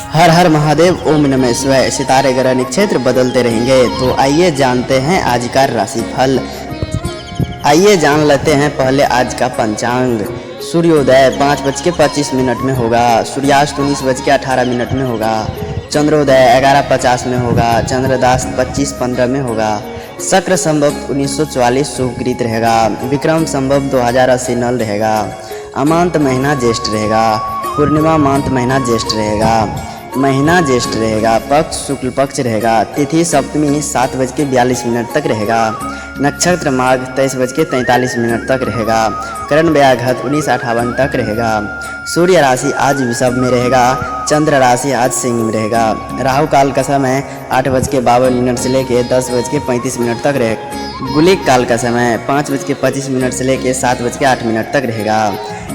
हर हर महादेव, ओम नमः शिवाय। सितारे ग्रह नक्षत्र बदलते रहेंगे, तो आइए जानते हैं आज का राशिफल। आइए जान लेते हैं पहले आज का पंचांग। सूर्योदय 5:25 में होगा। सूर्यास्त 19:18 में होगा। चंद्रोदय 11:50 में होगा। चंद्रदास 25:15 में होगा। शक्र संवत 1944 शुभकृत रहेगा। विक्रम संवत 2080 नल रहेगा। अमांत महीना ज्येष्ठ रहेगा। पूर्णिमा मांत महीना ज्येष्ठ रहेगा। महीना ज्येष्ठ रहेगा। पक्ष शुक्ल पक्ष रहेगा। तिथि सप्तमी 7:42 तक रहेगा। नक्षत्र माघ 23:43 तक रहेगा। करण व्याघात 19:58 तक रहेगा। सूर्य राशि आज वृषभ में रहेगा। चंद्र राशि आज सिंह में रहेगा। राहु काल का समय 8:52 से लेकर 10:35 तक रहेगा। गुलिक काल का समय 5:25 से लेकर 7:08 तक रहेगा।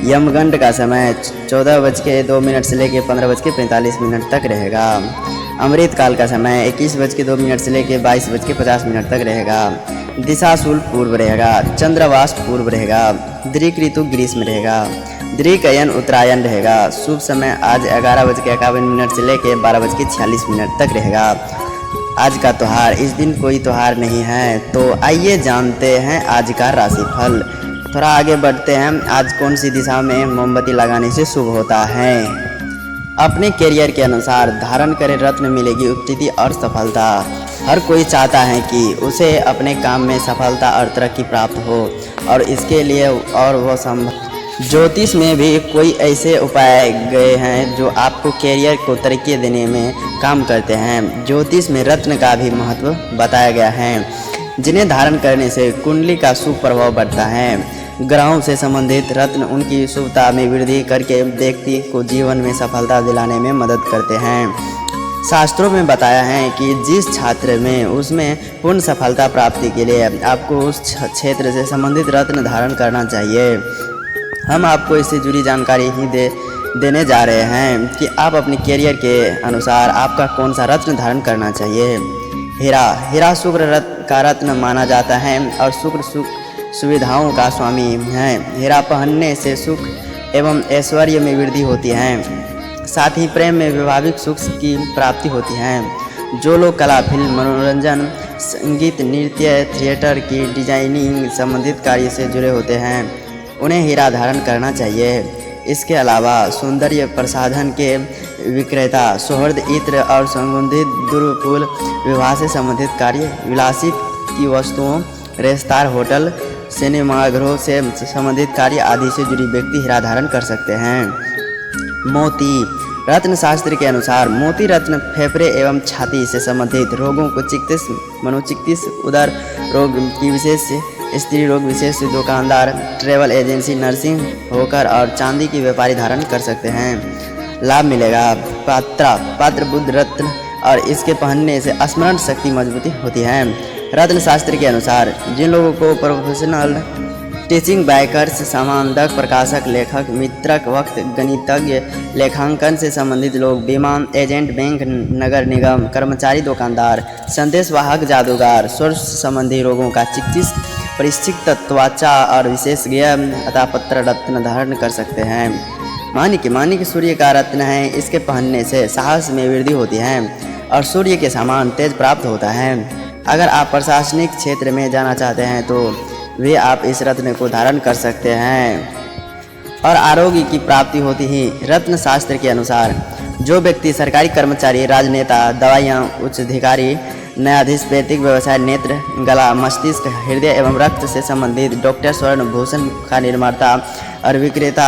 यमगंड का समय 14:02 से लेकर 15:45 तक रहेगा। अमृत काल का समय 21:02 से लेकर 22:50 तक रहेगा। दिशा शूल पूर्व रहेगा। चंद्रवास पूर्व रहेगा। दृक ऋतु ग्रीष्म रहेगा। दृक अयन उत्तरायण रहेगा। शुभ समय आज 11:51 से लेकर 12:46 तक रहेगा। आज का त्यौहार, इस दिन कोई त्यौहार नहीं है। तो आइए जानते हैं आज का राशिफल। थोड़ा आगे बढ़ते हैं। आज कौन सी दिशा में मोमबत्ती लगाने से शुभ होता है। अपने करियर के अनुसार धारण करे रत्न मिलेगी उपस्थिति और सफलता। हर कोई चाहता है कि उसे अपने काम में सफलता और तरक्की प्राप्त हो, और इसके लिए और वो संभव। ज्योतिष में भी कोई ऐसे उपाय गए हैं जो आपको करियर को तरक्की देने में काम करते हैं। ज्योतिष में रत्न का भी महत्व बताया गया है, जिन्हें धारण करने से कुंडली का शुभ प्रभाव बढ़ता है। ग्रहों से संबंधित रत्न उनकी शुभता में वृद्धि करके व्यक्ति को जीवन में सफलता दिलाने में मदद करते हैं। शास्त्रों में बताया है कि जिस छात्र में उसमें पूर्ण सफलता प्राप्ति के लिए आपको उस क्षेत्र से संबंधित रत्न धारण करना चाहिए। हम आपको इससे जुड़ी जानकारी ही देने जा रहे हैं कि आप अपने करियर के अनुसार आपका कौन सा रत्न धारण करना चाहिए। हीरा शुक्र का रत्न माना जाता है और शुक्र सुविधाओं का स्वामी है। हीरा पहनने से सुख एवं ऐश्वर्य में वृद्धि होती है। साथ ही प्रेम में वैवाहिक सुख की प्राप्ति होती है। जो लोग कला, फिल्म, मनोरंजन, संगीत, नृत्य, थिएटर की डिजाइनिंग संबंधित कार्य से जुड़े होते हैं, उन्हें हीरा धारण करना चाहिए। इसके अलावा सौंदर्य प्रसाधन के विक्रेता, सौहृद इत्र और संबंधित दुर्व फूल, विवाह से संबंधित कार्य, विलासित की वस्तुओं, रेस्तार, होटल, सिनेमाघरों से संबंधित कार्य आदि से जुड़ी व्यक्ति हीरा धारण कर सकते हैं। मोती रत्न शास्त्र के अनुसार मोती रत्न फेफड़े एवं छाती से संबंधित रोगों को चिकित्सा, मनोचिकित्सा, उदर रोग की विशेष, स्त्री रोग विशेष, दुकानदार, ट्रेवल एजेंसी, नर्सिंग होकर और चांदी की व्यापारी धारण कर सकते हैं। लाभ मिलेगा। पात्र बुद्ध रत्न और इसके पहनने से स्मरण शक्ति मजबूती होती है। रत्न शास्त्र के अनुसार जिन लोगों को प्रोफेशनल टीचिंग, बाइकर्स, सामांतक, प्रकाशक, लेखक, मित्रक, वक्त, गणितज्ञ, लेखांकन से संबंधित लोग, बीमा एजेंट, बैंक, नगर निगम कर्मचारी, दुकानदार, संदेश वाहक, जादूगर, स्वर संबंधी रोगों का चिकित्सक, परिचित, त्वचा और विशेषज्ञ अतः पत्र रत्न धारण कर सकते हैं। माणिक्य सूर्य का रत्न है। इसके पहनने से साहस में वृद्धि होती है और सूर्य के समान तेज प्राप्त होता है। अगर आप प्रशासनिक क्षेत्र में जाना चाहते हैं तो वे आप इस रत्न को धारण कर सकते हैं। और आरोग्य की प्राप्ति होती ही रत्न शास्त्र के अनुसार जो व्यक्ति सरकारी कर्मचारी, राजनेता, दवाइयाँ, उच्च अधिकारी, न्यायाधीश, वैदिक व्यवसाय, नेत्र, गला, मस्तिष्क, हृदय एवं रक्त से संबंधित डॉक्टर, स्वर्ण भूषण का निर्माता और विक्रेता,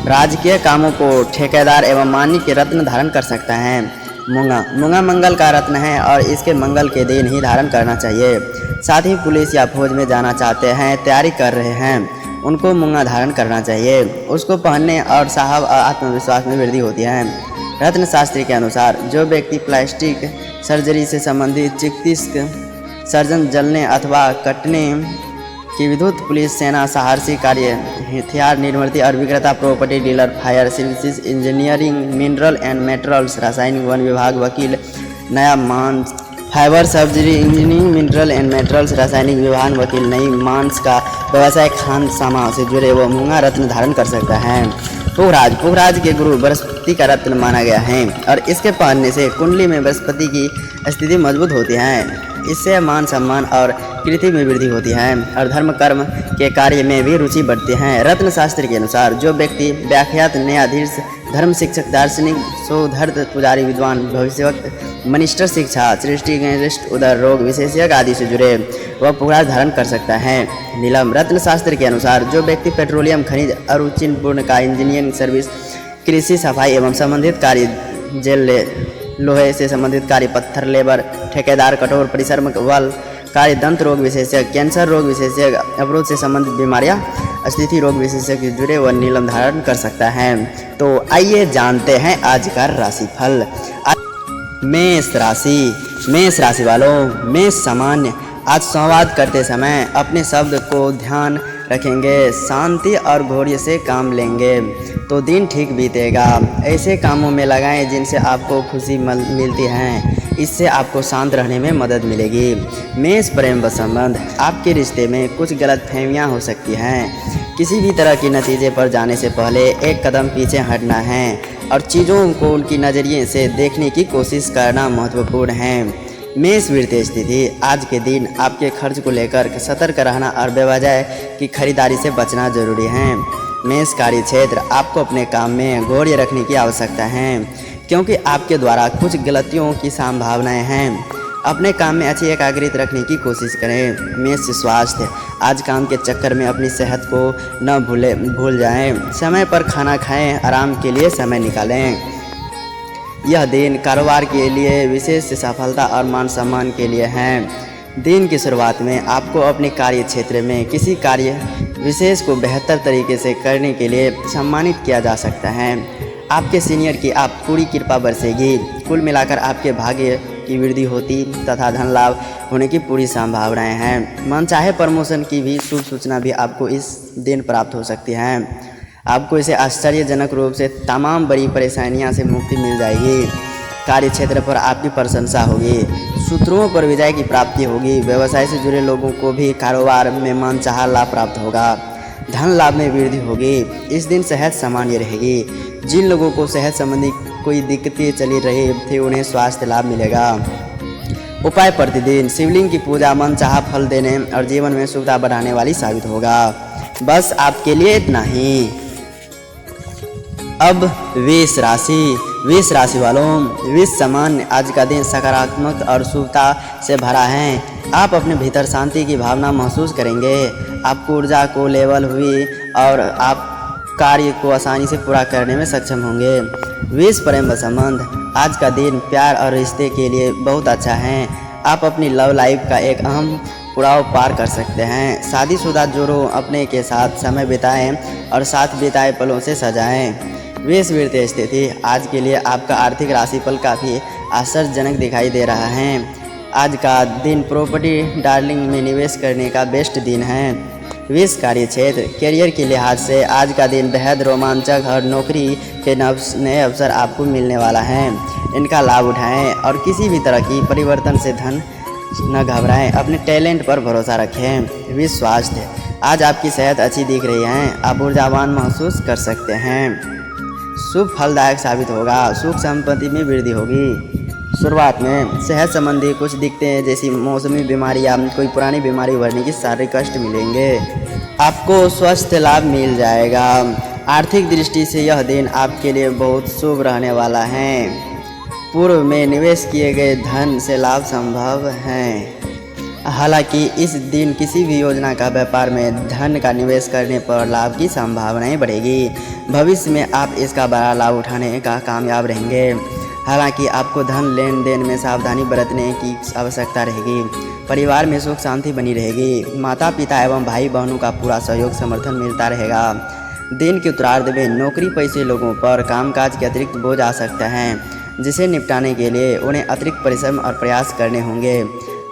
राजकीय कामों को ठेकेदार एवं माणिक्य रत्न धारण कर सकता है। मूंगा मंगल का रत्न है और इसके मंगल के दिन ही धारण करना चाहिए। साथ ही पुलिस या फौज में जाना चाहते हैं, तैयारी कर रहे हैं, उनको मूंगा धारण करना चाहिए। उसको पहनने और साहब और आत्मविश्वास में वृद्धि होती है। रत्न शास्त्र के अनुसार जो व्यक्ति प्लास्टिक सर्जरी से संबंधित चिकित्सक, सर्जन, जलने अथवा कटने की विद्युत, पुलिस, सेना, साहसी कार्य, हथियार निर्माता और विक्रेता, property dealer, fire services, engineering, mineral and metals, रासायनिक, वन विभाग, वकील, नया मांस, fibre surgery, engineering, mineral and metals, रासायनिक विभाग, वकील, नई मांस का व्यवसाय, खान सामा से जुड़े वो मूंगा रत्न धारण कर सकता है। पुखराज पुखराज के गुरु बृहस्पति का रत्न माना गया है और इसके पहनने से कुंडली में बृहस्पति की स्थिति मजबूत होती है। इससे मान सम्मान और कीर्ति में वृद्धि होती है और धर्म कर्म के कार्य में भी रुचि बढ़ती है। रत्न शास्त्र के अनुसार जो व्यक्ति व्याख्यात, न्यायाधीश, धर्म शिक्षक, दार्शनिक, सौधर्त, पुजारी, विद्वान, भविष्यवक्त, मनिष्ठर, शिक्षा, सृष्टि, गृहस्थ, उदर, रोग विशेषज्ञ आदि से जुड़े वह पुखराज धारण कर सकता है। नीलम रत्न शास्त्र के अनुसार जो व्यक्ति पेट्रोलियम, खनिज, अरुचिपूर्ण का, इंजीनियरिंग सर्विस, कृषि, सफाई एवं संबंधित कार्य, जेल, लोहे से संबंधित कार्य, पत्थर, लेबर, ठेकेदार, कठोर परिश्रम वाल कार्य, दंत रोग विशेषज्ञ, कैंसर रोग विशेषज्ञ, अवरोध से संबंधित बीमारियां, स्थिति रोग विशेषज्ञ जुड़े वह नीलम धारण कर सकता है। तो आइए जानते हैं आज का राशिफल। मेष राशि। मेष राशि वालों, मेष सामान्य आज संवाद करते समय अपने शब्द को ध्यान रखेंगे, शांति और धैर्य से काम लेंगे तो दिन ठीक बीतेगा। ऐसे कामों में लगाएं जिनसे आपको खुशी मिलती है, इससे आपको शांत रहने में मदद मिलेगी। मेष प्रेम व संबंध, आपके रिश्ते में कुछ गलतफहमियां हो सकती हैं। किसी भी तरह के नतीजे पर जाने से पहले एक कदम पीछे हटना है और चीज़ों को उनकी नज़रिए से देखने की कोशिश करना महत्वपूर्ण है। मेष वित्तीय स्थिति, आज के दिन आपके खर्च को लेकर सतर्क रहना और बेवजह की खरीदारी से बचना जरूरी है। मेष कार्य क्षेत्र, आपको अपने काम में धैर्य रखने की आवश्यकता है क्योंकि आपके द्वारा कुछ गलतियों की संभावनाएं हैं। अपने काम में अच्छी एकाग्रता रखने की कोशिश करें। मेष स्वास्थ्य, आज काम के चक्कर में अपनी सेहत को न भूल जाएं। समय पर खाना खाएं, आराम के लिए समय निकालें। यह दिन कारोबार के लिए विशेष सफलता और मान सम्मान के लिए है। दिन की शुरुआत में आपको अपने कार्य क्षेत्र में किसी कार्य विशेष को बेहतर तरीके से करने के लिए सम्मानित किया जा सकता है। आपके सीनियर की आप पूरी कृपा बरसेगी। कुल मिलाकर आपके भाग्य की वृद्धि होती तथा धन लाभ होने की पूरी संभावनाएं हैं। मनचाहे प्रमोशन की भी शुभ सूचना भी आपको इस दिन प्राप्त हो सकती है। आपको इसे आश्चर्यजनक रूप से तमाम बड़ी परेशानियां से मुक्ति मिल जाएगी। कार्य क्षेत्र पर आपकी प्रशंसा होगी। सूत्रों पर विजय की प्राप्ति होगी। व्यवसाय से जुड़े लोगों को भी कारोबार में मनचाहा लाभ प्राप्त होगा। धन लाभ में वृद्धि होगी। इस दिन सेहत सामान्य रहेगी। जिन लोगों को सेहत संबंधी कोई दिक्कतें चली रही थी उन्हें स्वास्थ्य लाभ मिलेगा। उपाय, प्रतिदिन शिवलिंग की पूजा मनचाहा फल देने और जीवन में सुविधा बढ़ाने वाली साबित होगा। बस आपके लिए इतना ही। अब वृष राशि। वृष राशि वालों, वृष सामान्य आज का दिन सकारात्मक और शुभता से भरा है। आप अपने भीतर शांति की भावना महसूस करेंगे। आपको ऊर्जा को लेवल हुई और आप कार्य को आसानी से पूरा करने में सक्षम होंगे। वृष प्रेम व संबंध, आज का दिन प्यार और रिश्ते के लिए बहुत अच्छा है। आप अपनी लव लाइफ का एक अहम पड़ाव पार कर सकते हैं। शादीशुदा जोड़ों अपने के साथ समय बिताएं और साथ बिताए पलों से सजाएं। वृष वित्तीय स्थिति, आज के लिए आपका आर्थिक राशिफल काफ़ी आश्चर्यजनक दिखाई दे रहा है। आज का दिन प्रॉपर्टी डार्लिंग में निवेश करने का बेस्ट दिन है। वृष कार्य क्षेत्र, करियर के लिहाज से आज का दिन बेहद रोमांचक और नौकरी के नए अवसर आपको मिलने वाला है। इनका लाभ उठाएं और किसी भी तरह की परिवर्तन से धन न घबराएं। अपने टैलेंट पर भरोसा रखें। वृष स्वास्थ्य, आज आपकी सेहत अच्छी दिख रही है। आप ऊर्जावान महसूस कर सकते हैं। शुभ फलदायक साबित होगा। सुख संपत्ति में वृद्धि होगी। शुरुआत में सेहत संबंधी कुछ दिक्कतें जैसी मौसमी बीमारी या कोई पुरानी बीमारी उभरने की शारीरिक कष्ट मिलेंगे। आपको स्वास्थ्य लाभ मिल जाएगा। आर्थिक दृष्टि से यह दिन आपके लिए बहुत शुभ रहने वाला है। पूर्व में निवेश किए गए धन से लाभ संभव है। हालांकि इस दिन किसी भी योजना का व्यापार में धन का निवेश करने पर लाभ की संभावनाएं बढ़ेगी। भविष्य में आप इसका बड़ा लाभ उठाने का कामयाब रहेंगे। हालांकि आपको धन लेन देन में सावधानी बरतने की आवश्यकता रहेगी। परिवार में सुख शांति बनी रहेगी। माता पिता एवं भाई बहनों का पूरा सहयोग समर्थन मिलता रहेगा। दिन के उत्तरार्ध में नौकरी पेशे लोगों पर कामकाज के अतिरिक्त बोझ आ सकता है, जिसे निपटाने के लिए उन्हें अतिरिक्त परिश्रम और प्रयास करने होंगे।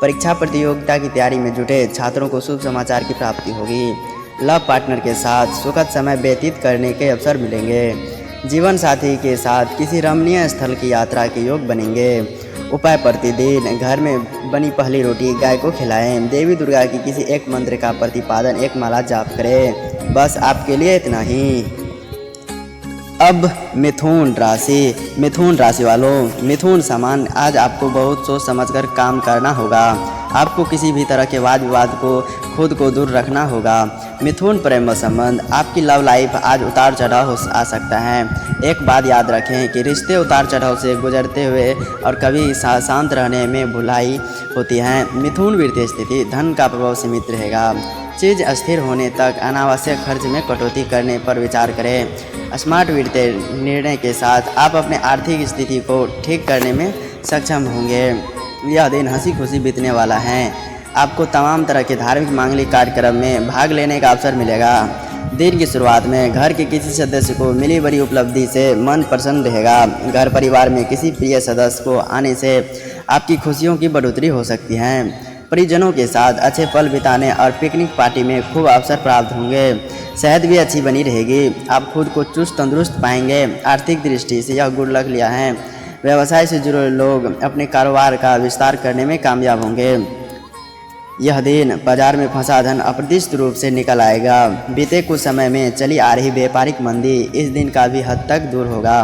परीक्षा प्रतियोगिता की तैयारी में जुटे छात्रों को शुभ समाचार की प्राप्ति होगी। लव पार्टनर के साथ सुखद समय व्यतीत करने के अवसर मिलेंगे। जीवन साथी के साथ किसी रमणीय स्थल की यात्रा के योग बनेंगे। उपाय, प्रतिदिन घर में बनी पहली रोटी गाय को खिलाएं। देवी दुर्गा की किसी एक मंत्र का प्रतिपादन एक माला जाप करें। बस आपके लिए इतना ही। अब मिथुन राशि वालों, मिथुन सामान्य आज आपको बहुत सोच समझकर काम करना होगा। आपको किसी भी तरह के वाद विवाद को खुद को दूर रखना होगा। मिथुन प्रेम संबंध, आपकी लव लाइफ आज उतार चढ़ाव आ सकता है। एक बात याद रखें कि रिश्ते उतार चढ़ाव से गुजरते हुए और कभी शांत रहने में भुलाई होती है। मिथुन वित्तीय स्थिति, धन का प्रभाव सीमित रहेगा। चीज़ अस्थिर होने तक अनावश्यक खर्च में कटौती करने पर विचार करें। स्मार्ट वित्तीय निर्णय के साथ आप अपने आर्थिक स्थिति को ठीक करने में सक्षम होंगे। यह दिन हंसी खुशी बीतने वाला है। आपको तमाम तरह के धार्मिक मांगलिक कार्यक्रम में भाग लेने का अवसर मिलेगा। दिन की शुरुआत में घर के किसी सदस्य को मिली बड़ी उपलब्धि से मन प्रसन्न रहेगा। घर परिवार में किसी प्रिय सदस्य को आने से आपकी खुशियों की बढ़ोतरी हो सकती है। परिजनों के साथ अच्छे पल बिताने और पिकनिक पार्टी में खूब अवसर प्राप्त होंगे। सेहत भी अच्छी बनी रहेगी। आप खुद को चुस्त तंदुरुस्त पाएंगे। आर्थिक दृष्टि से यह गुड लक लिया है। व्यवसाय से जुड़े लोग अपने कारोबार का विस्तार करने में कामयाब होंगे। यह दिन बाजार में फंसा धन अप्रत्याशित रूप से निकल आएगा। बीते कुछ समय में चली आ रही व्यापारिक मंदी इस दिन का भी हद तक दूर होगा।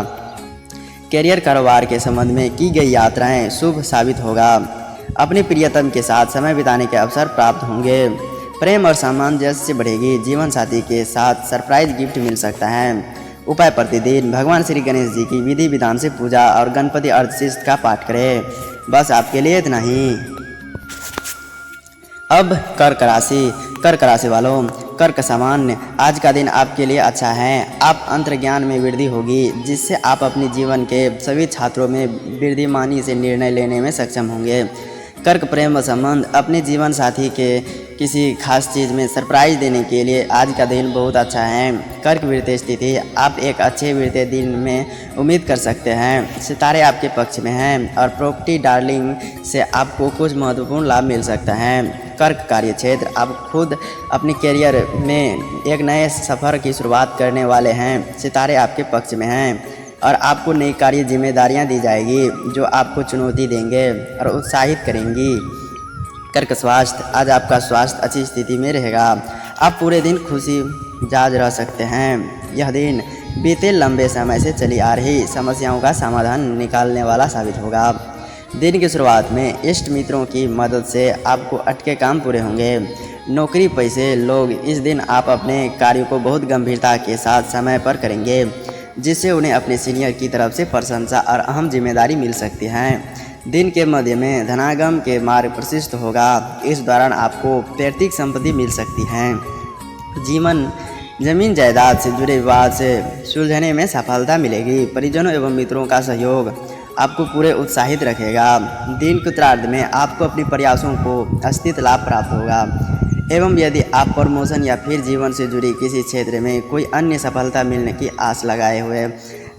कैरियर कारोबार के संबंध में की गई यात्राएं शुभ साबित होगा। अपने प्रियतम के साथ समय बिताने के अवसर प्राप्त होंगे। प्रेम और सामंजस्य बढ़ेगी। जीवन साथी के साथ सरप्राइज गिफ्ट मिल सकता है। उपाय प्रतिदिन भगवान श्री गणेश जी की विधि विधान से पूजा और गणपति अर्धशिष्ट का पाठ करें। बस आपके लिए इतना ही। अब कर्क राशि वालों, कर्क सामान्य, आज का दिन आपके लिए अच्छा है। आप अंतर्ज्ञान में वृद्धि होगी जिससे आप अपने जीवन के सभी क्षेत्रों में बुद्धिमानी से निर्णय लेने में सक्षम होंगे। कर्क प्रेम संबंध, अपने जीवन साथी के किसी खास चीज़ में सरप्राइज देने के लिए आज का दिन बहुत अच्छा है। कर्क वित्तीय स्थिति, आप एक अच्छे वित्तीय दिन में उम्मीद कर सकते हैं। सितारे आपके पक्ष में हैं और प्रॉपर्टी डार्लिंग से आपको कुछ महत्वपूर्ण लाभ मिल सकता है। कर्क कार्य क्षेत्र, आप खुद अपने करियर में एक नए सफ़र की शुरुआत करने वाले हैं। सितारे आपके पक्ष में हैं और आपको नई कार्य जिम्मेदारियां दी जाएगी जो आपको चुनौती देंगे और उत्साहित करेंगी। कर्क स्वास्थ्य, आज आपका स्वास्थ्य अच्छी स्थिति में रहेगा। आप पूरे दिन खुशी जाज रह सकते हैं। यह दिन बीते लंबे समय से चली आ रही समस्याओं का समाधान निकालने वाला साबित होगा। दिन की शुरुआत में इष्ट मित्रों की मदद से आपको अटके काम पूरे होंगे। नौकरी पेशे लोग, इस दिन आप अपने कार्यों को बहुत गंभीरता के साथ समय पर करेंगे जिससे उन्हें अपने सीनियर की तरफ से प्रशंसा और अहम जिम्मेदारी मिल सकती है। दिन के मध्य में धनागम के मार्ग प्रशस्त होगा। इस दौरान आपको पैतृक संपत्ति मिल सकती है। जमीन जायदाद से जुड़े विवाद से सुलझने में सफलता मिलेगी। परिजनों एवं मित्रों का सहयोग आपको पूरे उत्साहित रखेगा। दिन के उत्तरार्ध में आपको अपने प्रयासों को अस्तित्व लाभ प्राप्त होगा एवं यदि आप प्रमोशन या फिर जीवन से जुड़ी किसी क्षेत्र में कोई अन्य सफलता मिलने की आस लगाए हुए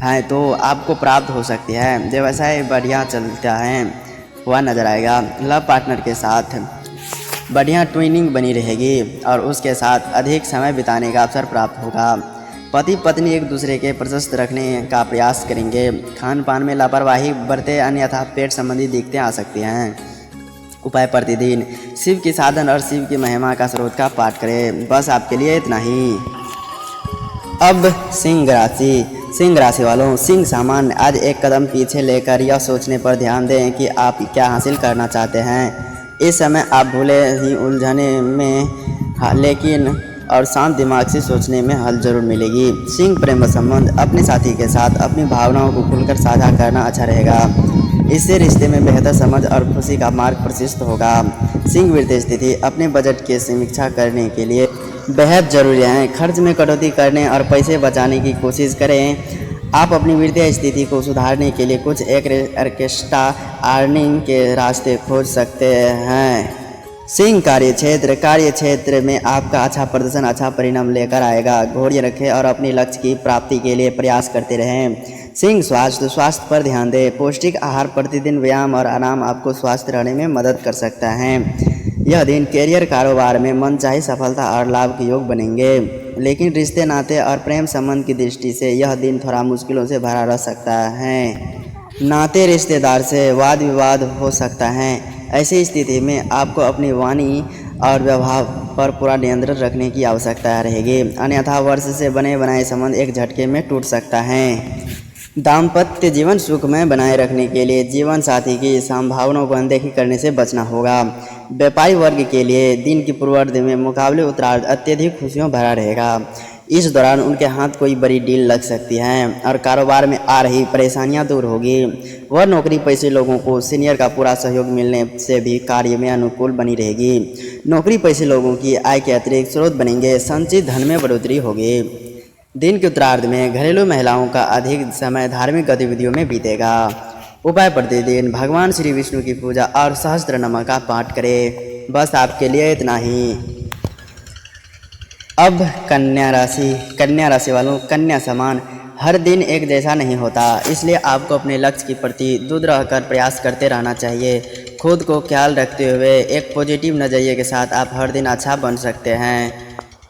हैं तो आपको प्राप्त हो सकती है। व्यवसाय बढ़िया चलता है हुआ नजर आएगा। लव पार्टनर के साथ बढ़िया ट्विनिंग बनी रहेगी और उसके साथ अधिक समय बिताने का अवसर प्राप्त होगा। पति पत्नी एक दूसरे के प्रशस्त रखने का प्रयास करेंगे। खान पान में लापरवाही बरते अन्यथा पेट संबंधी दिक्कतें आ सकती हैं। उपाय प्रतिदिन शिव की साधन और शिव की महिमा का स्रोत का पाठ करें। बस आपके लिए इतना ही। अब सिंह राशि वालों, सिंह सामान्य, आज एक कदम पीछे लेकर यह सोचने पर ध्यान दें कि आप क्या हासिल करना चाहते हैं। इस समय आप भूले ही उलझने में लेकिन और शांत दिमाग से सोचने में हल जरूर मिलेगी। सिंह प्रेम संबंध, अपने साथी के साथ अपनी भावनाओं को खुलकर साझा करना अच्छा रहेगा। इससे रिश्ते में बेहतर समझ और खुशी का मार्ग प्रशस्त होगा। सिंह वित्तीय स्थिति, अपने बजट की समीक्षा करने के लिए बेहद जरूरी है। खर्च में कटौती करने और पैसे बचाने की कोशिश करें। आप अपनी वित्तीय स्थिति को सुधारने के लिए कुछ एक एक्स्ट्रा अर्निंग के रास्ते खोज सकते हैं। सिंह कार्य क्षेत्र में आपका अच्छा प्रदर्शन अच्छा परिणाम लेकर आएगा। धैर्य रखें और अपने लक्ष्य की प्राप्ति के लिए प्रयास करते रहें। सिंह स्वास्थ्य पर ध्यान दें। पौष्टिक आहार, प्रतिदिन व्यायाम और आराम आपको स्वस्थ रहने में मदद कर सकता है। यह दिन कैरियर कारोबार में मनचाही सफलता और लाभ के योग बनेंगे, लेकिन रिश्ते नाते और प्रेम संबंध की दृष्टि से यह दिन थोड़ा मुश्किलों से भरा रह सकता है। नाते रिश्तेदार से वाद विवाद हो सकता है। ऐसी स्थिति में आपको अपनी वाणी और व्यवहार पर पूरा नियंत्रण रखने की आवश्यकता रहेगी, अन्यथा वर्ष से बने बनाए संबंध एक झटके में टूट सकता है। दाम्पत्य जीवन सुखमय बनाए रखने के लिए जीवन साथी की संभावनाओं को अनदेखी करने से बचना होगा। व्यापारी वर्ग के लिए दिन की पूर्वार्ध में मुकाबले उत्तरार्ध अत्यधिक खुशियों भरा रहेगा। इस दौरान उनके हाथ कोई बड़ी डील लग सकती है और कारोबार में आ रही परेशानियां दूर होगी। वह नौकरी पेशे लोगों को सीनियर का पूरा सहयोग मिलने से भी कार्य में अनुकूल बनी रहेगी। नौकरी पेशे लोगों की आय के अतिरिक्त स्रोत बनेंगे, संचित धन में बढ़ोतरी होगी। दिन के उत्तरार्ध में घरेलू महिलाओं का अधिक समय धार्मिक गतिविधियों में बीतेगा। उपाय: प्रतिदिन भगवान श्री विष्णु की पूजा और सहस्त्र नाम का पाठ करें। बस आपके लिए इतना ही। अब कन्या राशि वालों, कन्या समान हर दिन एक जैसा नहीं होता, इसलिए आपको अपने लक्ष्य के प्रति दृढ़ रहकर प्रयास करते रहना चाहिए। खुद को ख्याल रखते हुए एक पॉजिटिव नज़रिए के साथ आप हर दिन अच्छा बन सकते हैं।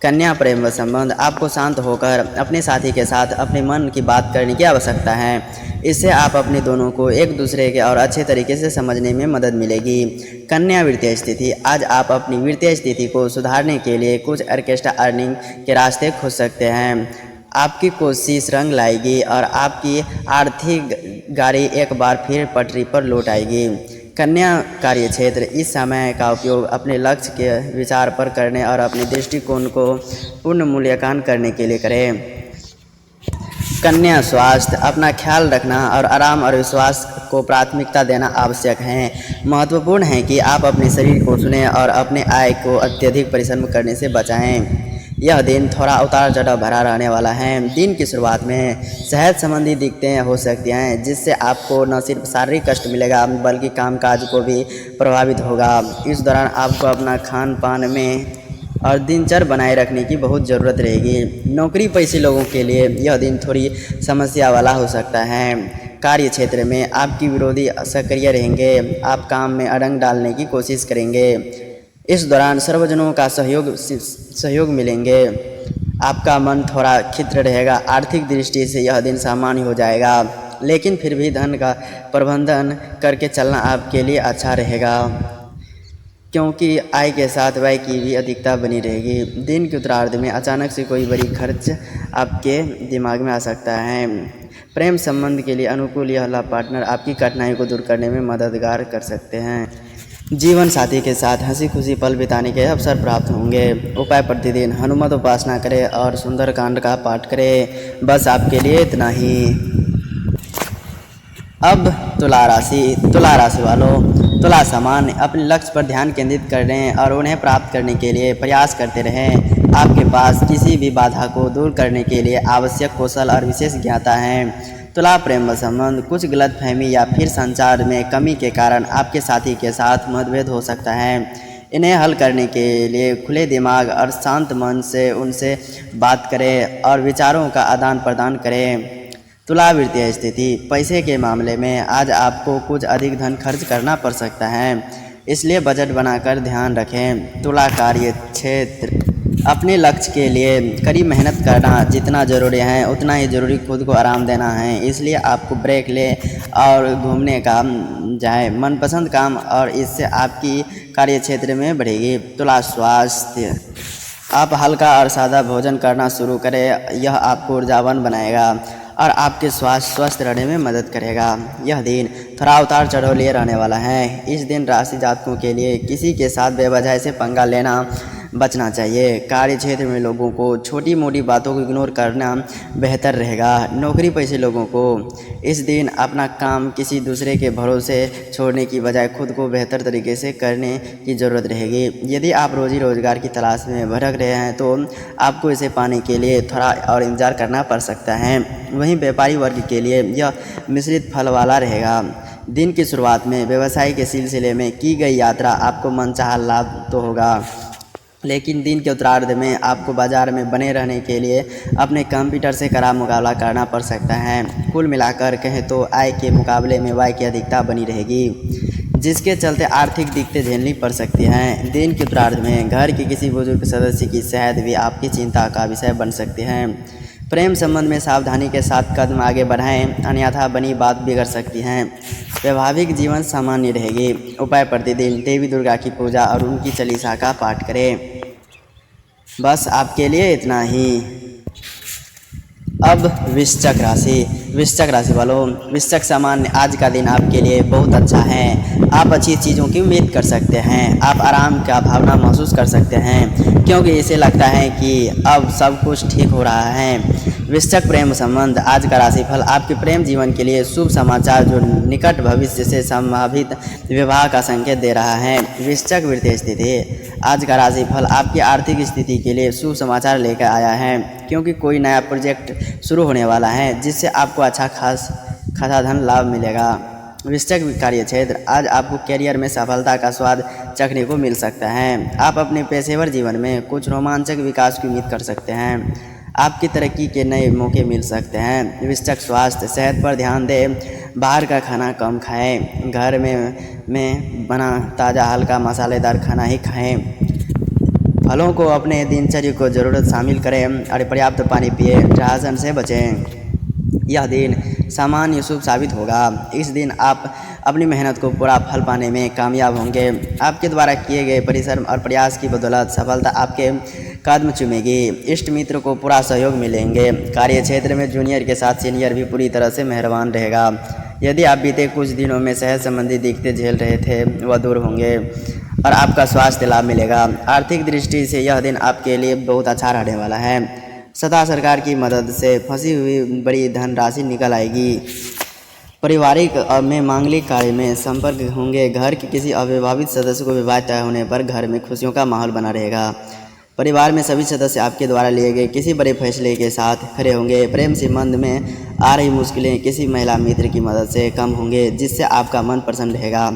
कन्या प्रेम व संबंध: आपको शांत होकर अपने साथी के साथ अपने मन की बात करने की आवश्यकता है। इससे आप अपने दोनों को एक दूसरे के और अच्छे तरीके से समझने में मदद मिलेगी। कन्या वित्तीय स्थिति: आज आप अपनी वित्तीय स्थिति को सुधारने के लिए कुछ एक्स्ट्रा अर्निंग के रास्ते खोज सकते हैं। आपकी कोशिश रंग लाएगी और आपकी आर्थिक गाड़ी एक बार फिर पटरी पर लौट आएगी। कन्या कार्य क्षेत्र: इस समय का उपयोग अपने लक्ष्य के विचार पर करने और अपने दृष्टिकोण को पूर्ण मूल्यांकन करने के लिए करें। कन्या स्वास्थ्य: अपना ख्याल रखना और आराम और विश्वास को प्राथमिकता देना आवश्यक है। महत्वपूर्ण है कि आप अपने शरीर को सुनें और अपने आय को अत्यधिक परिश्रम करने से बचाएं। यह दिन थोड़ा उतार चढ़ाव भरा रहने वाला है। दिन की शुरुआत में सेहत संबंधी दिक्कतें हो सकती हैं, जिससे आपको न सिर्फ शारीरिक कष्ट मिलेगा बल्कि कामकाज को भी प्रभावित होगा। इस दौरान आपको अपना खान पान में और दिनचर्या बनाए रखने की बहुत ज़रूरत रहेगी। नौकरी पेशे लोगों के लिए यह दिन थोड़ी समस्या वाला हो सकता है। कार्य क्षेत्र में आपकी विरोधी सक्रिय रहेंगे, आप काम में अड़ंग डालने की कोशिश करेंगे। इस दौरान सर्वजनों का सहयोग मिलेंगे। आपका मन थोड़ा खिन्न रहेगा। आर्थिक दृष्टि से यह दिन सामान्य हो जाएगा, लेकिन फिर भी धन का प्रबंधन करके चलना आपके लिए अच्छा रहेगा, क्योंकि आय के साथ व्यय की भी अधिकता बनी रहेगी। दिन के उत्तरार्ध में अचानक से कोई बड़ी खर्च आपके दिमाग में आ सकता है। प्रेम संबंध के लिए अनुकूल यह लाभ पार्टनर आपकी कठिनाई को दूर करने में मददगार कर सकते हैं। जीवन साथी के साथ हंसी खुशी पल बिताने के अवसर प्राप्त होंगे। उपाय: प्रतिदिन हनुमत उपासना करें और सुंदरकांड का पाठ करें। बस आपके लिए इतना ही। अब तुला राशि वालों, तुला सामान्य अपने लक्ष्य पर ध्यान केंद्रित करें और उन्हें प्राप्त करने के लिए प्रयास करते रहें। आपके पास किसी भी बाधा को दूर करने के लिए आवश्यक कौशल और विशेष ज्ञाता है। तुला प्रेम व संबंध: कुछ गलतफहमी या फिर संचार में कमी के कारण आपके साथी के साथ मतभेद हो सकता है। इन्हें हल करने के लिए खुले दिमाग और शांत मन से उनसे बात करें और विचारों का आदान प्रदान करें। तुला वित्तीय स्थिति: पैसे के मामले में आज आपको कुछ अधिक धन खर्च करना पड़ सकता है, इसलिए बजट बनाकर ध्यान रखें। तुला कार्य क्षेत्र: अपने लक्ष्य के लिए कड़ी मेहनत करना जितना ज़रूरी है उतना ही ज़रूरी खुद को आराम देना है, इसलिए आपको ब्रेक ले और घूमने का जाए मनपसंद काम, और इससे आपकी कार्य क्षेत्र में बढ़ेगी। तुला स्वास्थ्य: आप हल्का और सादा भोजन करना शुरू करें, यह आपको ऊर्जावान बनाएगा और आपके स्वास्थ्य स्वस्थ रहने में मदद करेगा। यह दिन थोड़ा उतार चढ़ाव लिए रहने वाला है। इस दिन राशि जातकों के लिए किसी के साथ बेवजह से पंगा लेना बचना चाहिए। कार्य क्षेत्र में लोगों को छोटी मोटी बातों को इग्नोर करना बेहतर रहेगा। नौकरी पेशे लोगों को इस दिन अपना काम किसी दूसरे के भरोसे छोड़ने की बजाय खुद को बेहतर तरीके से करने की ज़रूरत रहेगी। यदि आप रोजी रोजगार की तलाश में भटक रहे हैं तो आपको इसे पाने के लिए थोड़ा और इंतजार करना पड़ सकता है। वहीं व्यापारी वर्ग के लिए यह मिश्रित फल वाला रहेगा। दिन की शुरुआत में व्यवसाय के सिलसिले में की गई यात्रा आपको मनचाहा लाभ तो होगा, लेकिन दिन के उत्तरार्ध में आपको बाजार में बने रहने के लिए अपने कंप्यूटर से कड़ा मुकाबला करना पड़ सकता है। कुल मिलाकर कहें तो आय के मुकाबले में व्यय की अधिकता बनी रहेगी, जिसके चलते आर्थिक दिक्कतें झेलनी पड़ सकती हैं। दिन के उत्तरार्ध में घर के किसी बुजुर्ग सदस्य की सेहत भी आपकी चिंता का विषय बन सकती है। प्रेम संबंध में सावधानी के साथ कदम आगे बढ़ाएं, अन्यथा बनी बात बिगड़ सकती है। वैवाहिक जीवन सामान्य रहेगी। उपाय: प्रतिदिन देवी दुर्गा की पूजा और उनकी चालीसा का पाठ करें। बस आपके लिए इतना ही। अब वृश्चिक राशि वालों, वृश्चिक सामान्य आज का दिन आपके लिए बहुत अच्छा है। आप अच्छी चीज़ों की उम्मीद कर सकते हैं। आप आराम का भावना महसूस कर सकते हैं, क्योंकि इसे लगता है कि अब सब कुछ ठीक हो रहा है। वृश्चिक प्रेम संबंध आज का राशिफल आपके प्रेम जीवन के लिए शुभ समाचार जो निकट भविष्य से संभावित विवाह का संकेत दे रहा है। वृश्चिक वित्तीय स्थिति आज का राशिफल आपकी आर्थिक स्थिति के लिए शुभ समाचार लेकर आया है, क्योंकि कोई नया प्रोजेक्ट शुरू होने वाला है जिससे आपको अच्छा खासा धन लाभ मिलेगा। वृश्चिक कार्य क्षेत्र आज आपको करियर में सफलता का स्वाद चखने को मिल सकता है। आप अपने पेशेवर जीवन में कुछ रोमांचक विकास की उम्मीद कर सकते हैं। आपकी तरक्की के नए मौके मिल सकते हैं। वृश्चिक स्वास्थ्य, सेहत पर ध्यान दें। बाहर का खाना कम खाएं। घर में बना ताज़ा हल्का मसालेदार खाना ही खाएं। फलों को अपने दिनचर्या को ज़रूरत शामिल करें और पर्याप्त पानी पिए। ड्रासन से बचें। यह दिन सामान्य शुभ साबित होगा। इस दिन आप अपनी मेहनत को पूरा फल पाने में कामयाब होंगे। आपके द्वारा किए गए परिश्रम और प्रयास की बदौलत सफलता आपके कदम चूमेगी। इष्ट मित्र को पूरा सहयोग मिलेंगे। कार्य क्षेत्र में जूनियर के साथ सीनियर भी पूरी तरह से मेहरबान रहेगा। यदि आप बीते कुछ दिनों में सेहत संबंधी दिक्कतें झेल रहे थे वह दूर होंगे और आपका स्वास्थ्य लाभ मिलेगा। आर्थिक दृष्टि से यह दिन आपके लिए बहुत अच्छा रहने वाला है। सत्ता सरकार की मदद से फंसी हुई बड़ी धनराशि निकल आएगी। पारिवारिक में मांगलिक कार्य में संपर्क होंगे। घर के किसी अविवाहित सदस्य को विवाह तय होने पर घर में खुशियों का माहौल बना रहेगा। परिवार में सभी सदस्य आपके द्वारा लिए गए किसी बड़े फैसले के साथ खड़े होंगे। प्रेम संबंध में आ रही मुश्किलें किसी महिला मित्र की मदद से कम होंगे, जिससे आपका मन प्रसन्न रहेगा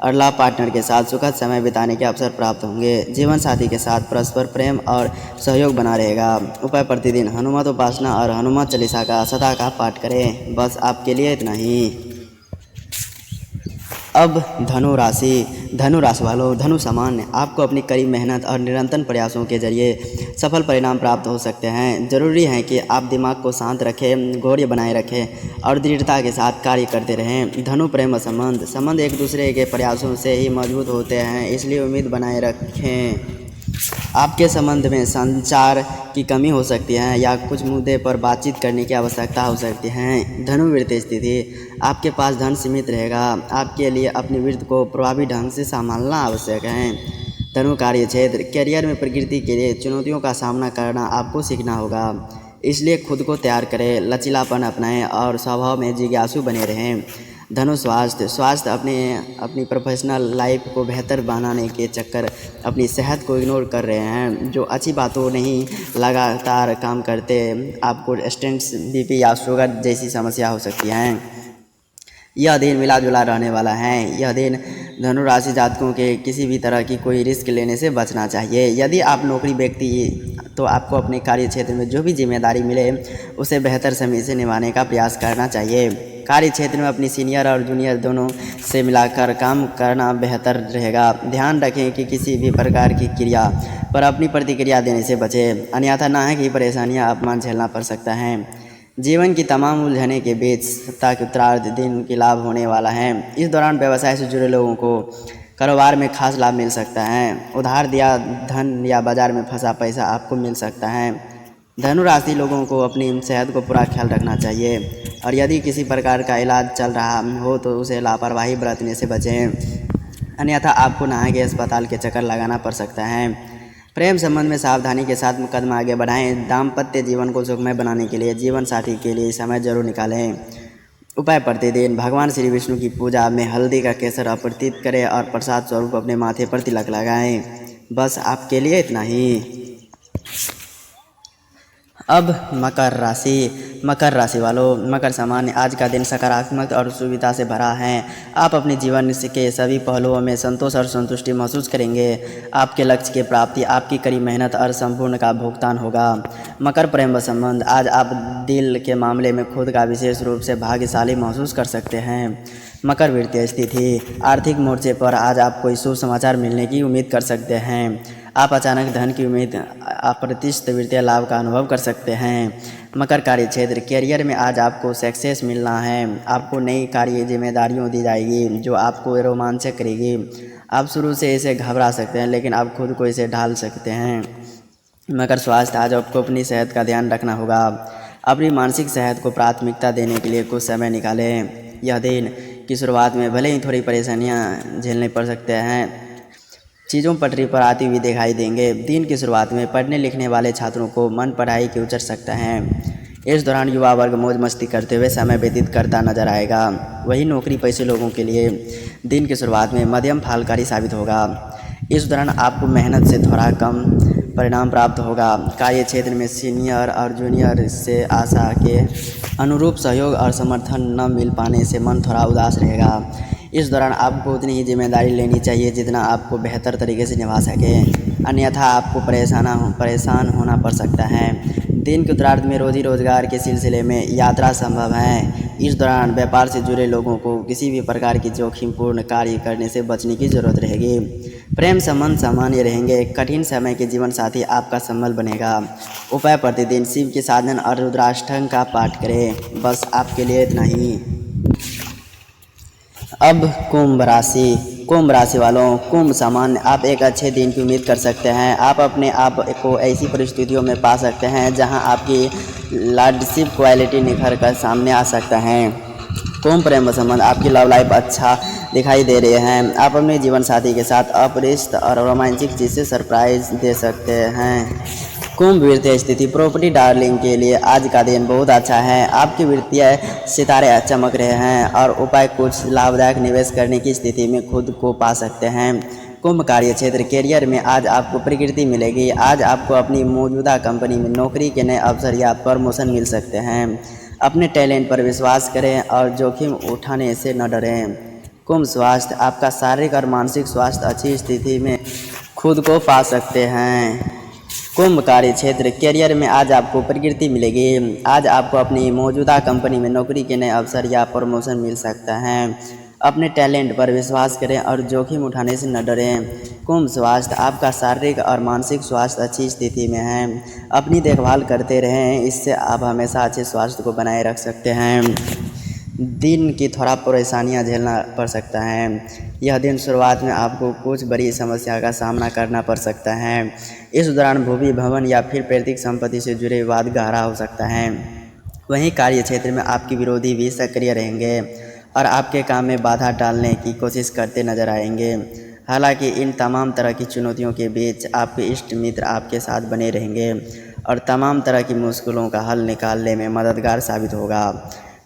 और लव पार्टनर के साथ सुखद समय बिताने के अवसर प्राप्त होंगे। जीवन साथी के साथ परस्पर प्रेम और सहयोग बना रहेगा। उपाय: प्रतिदिन हनुमत उपासना और हनुमान चालीसा का सदा का पाठ करें। बस आपके लिए इतना ही। अब धनु राशि वालों, धनु सामान्य आपको अपनी कड़ी मेहनत और निरंतर प्रयासों के जरिए सफल परिणाम प्राप्त हो सकते हैं। जरूरी है कि आप दिमाग को शांत रखें, गौर्य बनाए रखें और दृढ़ता के साथ कार्य करते रहें। धनु प्रेम संबंध एक दूसरे के प्रयासों से ही मजबूत होते हैं, इसलिए उम्मीद बनाए रखें। आपके संबंध में संचार की कमी हो सकती है या कुछ मुद्दे पर बातचीत करने की आवश्यकता हो सकती है। धनु वित्तीय स्थिति आपके पास धन सीमित रहेगा। आपके लिए अपनी वित्त को प्रभावी ढंग से संभालना आवश्यक है। धनु कार्य क्षेत्र करियर में प्रकृति के लिए चुनौतियों का सामना करना आपको सीखना होगा, इसलिए खुद को तैयार करें, लचीलापन अपनाएं और स्वभाव में जिज्ञासु बने रहें। धनु स्वास्थ्य अपनी प्रोफेशनल लाइफ को बेहतर बनाने के चक्कर अपनी सेहत को इग्नोर कर रहे हैं, जो अच्छी बातों नहीं लगातार काम करते। आपको स्टेंट्स, बीपी या शुगर जैसी समस्या हो सकती हैं। यह दिन मिला जुला रहने वाला है। यह दिन धनु राशि जातकों के किसी भी तरह की कोई रिस्क लेने से बचना चाहिए। यदि आप नौकरी व्यक्ति तो आपको अपने कार्य क्षेत्र में जो भी जिम्मेदारी मिले उसे बेहतर समय से निभाने का प्रयास करना चाहिए। कार्य क्षेत्र में अपनी सीनियर और जूनियर दोनों से मिलाकर काम करना बेहतर रहेगा। ध्यान रखें कि किसी भी प्रकार की क्रिया पर अपनी प्रतिक्रिया देने से बचें, अन्यथा नाहक की परेशानियां अपमान झेलना पड़ सकता है। जीवन की तमाम उलझने के बीच सप्ताह के उत्तरार्ध दिन की लाभ होने वाला है। इस दौरान व्यवसाय से जुड़े लोगों को कारोबार में खास लाभ मिल सकता है। उधार दिया धन या बाजार में फंसा पैसा आपको मिल सकता है। धनु राशि लोगों को अपनी सेहत को पूरा ख्याल रखना चाहिए और यदि किसी प्रकार का इलाज चल रहा हो तो उसे लापरवाही बरतने से बचें, अन्यथा आपको नाहक के अस्पताल के चक्कर लगाना पड़ सकता है। प्रेम संबंध में सावधानी के साथ कदम आगे बढ़ाएं। दाम्पत्य जीवन को सुखमय बनाने के लिए जीवन साथी के लिए समय जरूर निकालें। उपाय: प्रतिदिन भगवान श्री विष्णु की पूजा में हल्दी का केसर अर्पित करें और प्रसाद स्वरूप अपने माथे पर तिलक लगाएं। बस आपके लिए इतना ही। अब मकर राशि वालों, मकर सामान्य आज का दिन सकारात्मक और सुविधा से भरा है। आप अपने जीवन के सभी पहलुओं में संतोष और संतुष्टि महसूस करेंगे। आपके लक्ष्य की प्राप्ति आपकी कड़ी मेहनत और संपूर्ण का भुगतान होगा। मकर प्रेम संबंध आज आप दिल के मामले में खुद का विशेष रूप से भाग्यशाली महसूस कर सकते हैं। मकर वित्तीय स्थिति आर्थिक मोर्चे पर आज आप कोई शुभ समाचार मिलने की उम्मीद कर सकते हैं। आप अचानक धन की उम्मीद अप्रत्याशित वित्तीय लाभ का अनुभव कर सकते हैं। मकर कार्य क्षेत्र, करियर में आज आपको सक्सेस मिलना है। आपको नई कार्य जिम्मेदारियों दी जाएगी जो आपको रोमांचक करेगी। आप शुरू से इसे घबरा सकते हैं लेकिन आप खुद को इसे ढाल सकते हैं। मकर स्वास्थ्य, आज आपको अपनी सेहत का ध्यान रखना होगा। अपनी मानसिक सेहत को प्राथमिकता देने के लिए कुछ समय निकालें। यह दिन की शुरुआत में भले ही थोड़ी परेशानियां झेलने पड़ सकते हैं, चीज़ों पटरी पर आती हुई दिखाई देंगे। दिन की शुरुआत में पढ़ने लिखने वाले छात्रों को मन पढ़ाई की उचट सकता है। इस दौरान युवा वर्ग मौज मस्ती करते हुए समय व्यतीत करता नजर आएगा। वही नौकरी पेशे लोगों के लिए दिन की शुरुआत में मध्यम फलकारी साबित होगा। इस दौरान आपको मेहनत से थोड़ा कम परिणाम प्राप्त होगा। कार्य क्षेत्र में सीनियर और जूनियर से आशा के अनुरूप सहयोग और समर्थन न मिल पाने से मन थोड़ा उदास रहेगा। इस दौरान आपको उतनी ही जिम्मेदारी लेनी चाहिए जितना आपको बेहतर तरीके से निभा सकें, अन्यथा आपको परेशान होना पड़ सकता है। दिन के उत्तरार्ध में रोजी रोजगार के सिलसिले में यात्रा संभव है। इस दौरान व्यापार से जुड़े लोगों को किसी भी प्रकार की जोखिमपूर्ण कार्य करने से बचने की जरूरत रहेगी। प्रेम संबंध सामान्य रहेंगे। कठिन समय के जीवन साथी आपका संबल बनेगा। उपाय, प्रतिदिन शिव के साधन और रुद्राष्टक का पाठ करें। बस आपके लिए इतना ही। अब कुंभ राशि वालों, कुंभ सामान्य, आप एक अच्छे दिन की उम्मीद कर सकते हैं। आप अपने आप को ऐसी परिस्थितियों में पा सकते हैं जहां आपकी लीडरशिप क्वालिटी निखर कर सामने आ सकता है। कुंभ प्रेम संबंध, आपकी लव लाइफ अच्छा दिखाई दे रहे हैं। आप अपने जीवन साथी के साथ अपरिचित और रोमांटिक चीज़ से सरप्राइज दे सकते हैं। कुंभ वित्तीय स्थिति, प्रॉपर्टी डार्लिंग के लिए आज का दिन बहुत अच्छा है। आपके वित्तीय सितारे चमक रहे हैं और उपाय, कुछ लाभदायक निवेश करने की स्थिति में खुद को पा सकते हैं। कुंभ कार्य क्षेत्र, करियर में आज आपको प्रकृति मिलेगी। आज आपको अपनी मौजूदा कंपनी में नौकरी के नए अवसर या प्रमोशन मिल सकते हैं। अपने टैलेंट पर विश्वास करें और जोखिम उठाने से न डरें। कुंभ स्वास्थ्य, आपका शारीरिक और मानसिक स्वास्थ्य अच्छी स्थिति में खुद को पा सकते हैं। कुंभ कार्य क्षेत्र, करियर में आज आपको प्रकृति मिलेगी। आज आपको अपनी मौजूदा कंपनी में नौकरी के नए अवसर या प्रमोशन मिल सकता है। अपने टैलेंट पर विश्वास करें और जोखिम उठाने से न डरें। कुंभ स्वास्थ्य, आपका शारीरिक और मानसिक स्वास्थ्य अच्छी स्थिति में है। अपनी देखभाल करते रहें, इससे आप हमेशा अच्छे स्वास्थ्य को बनाए रख सकते हैं। दिन की थोड़ा परेशानियां झेलना पड़ सकता है। यह दिन शुरुआत में आपको कुछ बड़ी समस्या का सामना करना पड़ सकता है। इस दौरान भूमि, भवन या फिर पैतृक संपत्ति से जुड़े विवाद गहरा हो सकता है। वहीं कार्य क्षेत्र में आपके विरोधी भी सक्रिय रहेंगे और आपके काम में बाधा डालने की कोशिश करते नजर आएंगे। हालांकि इन तमाम तरह की चुनौतियों के बीच आपके इष्ट मित्र आपके साथ बने रहेंगे और तमाम तरह की मुश्किलों का हल निकालने में मददगार साबित होगा।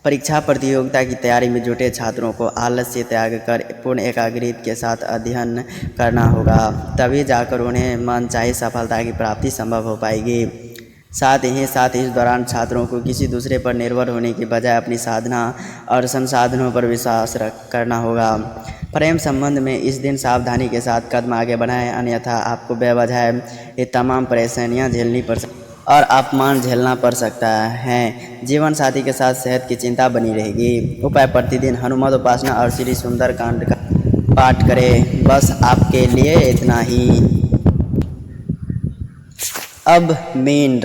परीक्षा प्रतियोगिता की तैयारी में जुटे छात्रों को आलस्य त्याग कर पूर्ण एकाग्रता के साथ अध्ययन करना होगा, तभी जाकर उन्हें मनचाही सफलता की प्राप्ति संभव हो पाएगी। साथ ही इस दौरान छात्रों को किसी दूसरे पर निर्भर होने की बजाय अपनी साधना और संसाधनों पर विश्वास करना होगा। प्रेम संबंध में इस दिन सावधानी के साथ कदम आगे बढ़ाएं, अन्यथा आपको बेवजह ये तमाम परेशानियां झेलनी पड़ सकती और अपमान झेलना पड़ सकता है। जीवन साथी के साथ सेहत की चिंता बनी रहेगी। उपाय, प्रतिदिन हनुमान उपासना और श्री सुंदरकांड का पाठ करें। बस आपके लिए इतना ही। अब मीन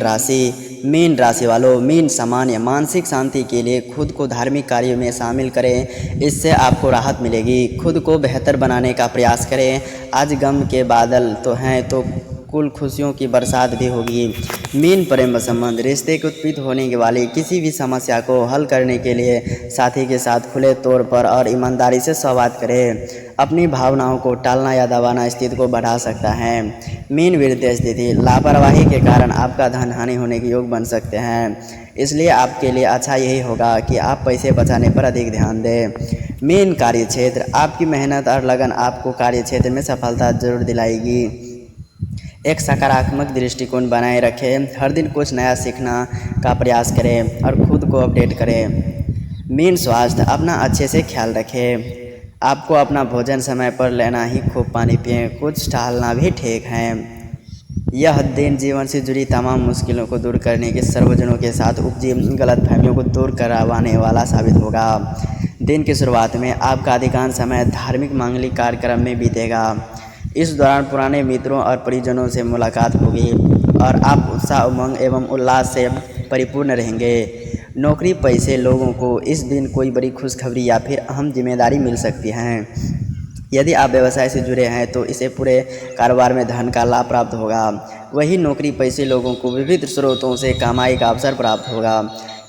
राशि वालों, मीन सामान्य, मानसिक शांति के लिए खुद को धार्मिक कार्यों में शामिल करें, इससे आपको राहत मिलेगी। खुद को बेहतर बनाने का प्रयास करें। आज गम के बादल तो हैं तो कुल खुशियों की बरसात भी होगी। मीन प्रेम संबंध, रिश्ते के उत्पीत होने वाली किसी भी समस्या को हल करने के लिए साथी के साथ खुले तौर पर और ईमानदारी से संवाद करें। अपनी भावनाओं को टालना या दबाना स्थिति को बढ़ा सकता है। मीन वित्तीय स्थिति, लापरवाही के कारण आपका धन हानि होने के योग बन सकते हैं, इसलिए आपके लिए अच्छा यही होगा कि आप पैसे बचाने पर अधिक ध्यान दें। मीन कार्य क्षेत्र, आपकी मेहनत और लगन आपको कार्य क्षेत्र में सफलता जरूर दिलाएगी। एक सकारात्मक दृष्टिकोण बनाए रखें। हर दिन कुछ नया सीखना का प्रयास करें और खुद को अपडेट करें। मीन स्वास्थ्य, अपना अच्छे से ख्याल रखें। आपको अपना भोजन समय पर लेना ही, खूब पानी पिएं, कुछ टहलना भी ठीक है। यह दिन जीवन से जुड़ी तमाम मुश्किलों को दूर करने के सर्वजनों के साथ उपजी गलतफहमियों को दूर करवाने वाला साबित होगा। दिन की शुरुआत में आपका अधिकांश समय धार्मिक मांगलिक कार्यक्रम में बीतेगा। इस दौरान पुराने मित्रों और परिजनों से मुलाकात होगी और आप उत्साह, उमंग एवं उल्लास से परिपूर्ण रहेंगे। नौकरी पैसे लोगों को इस दिन कोई बड़ी खुशखबरी या फिर अहम जिम्मेदारी मिल सकती है। यदि आप व्यवसाय से जुड़े हैं तो इसे पूरे कारोबार में धन का लाभ प्राप्त होगा। वही नौकरी पैसे लोगों को विविध स्रोतों से कमाई का अवसर प्राप्त होगा।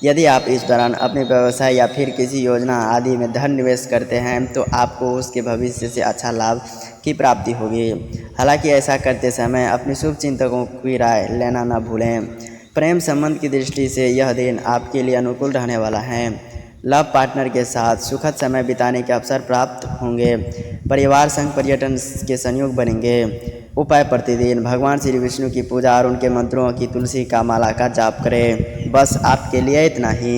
यदि आप इस दौरान अपने व्यवसाय या फिर किसी योजना आदि में धन निवेश करते हैं तो आपको उसके भविष्य से अच्छा लाभ की प्राप्ति होगी। हालांकि ऐसा करते समय अपने शुभ चिंतकों की राय लेना न भूलें। प्रेम संबंध की दृष्टि से यह दिन आपके लिए अनुकूल रहने वाला है। लव पार्टनर के साथ सुखद समय बिताने के अवसर प्राप्त होंगे। परिवार संग पर्यटन के संयोग बनेंगे। उपाय: प्रतिदिन भगवान श्री विष्णु की पूजा और उनके मंत्रों की तुलसी का माला का जाप करें। बस आपके लिए इतना ही।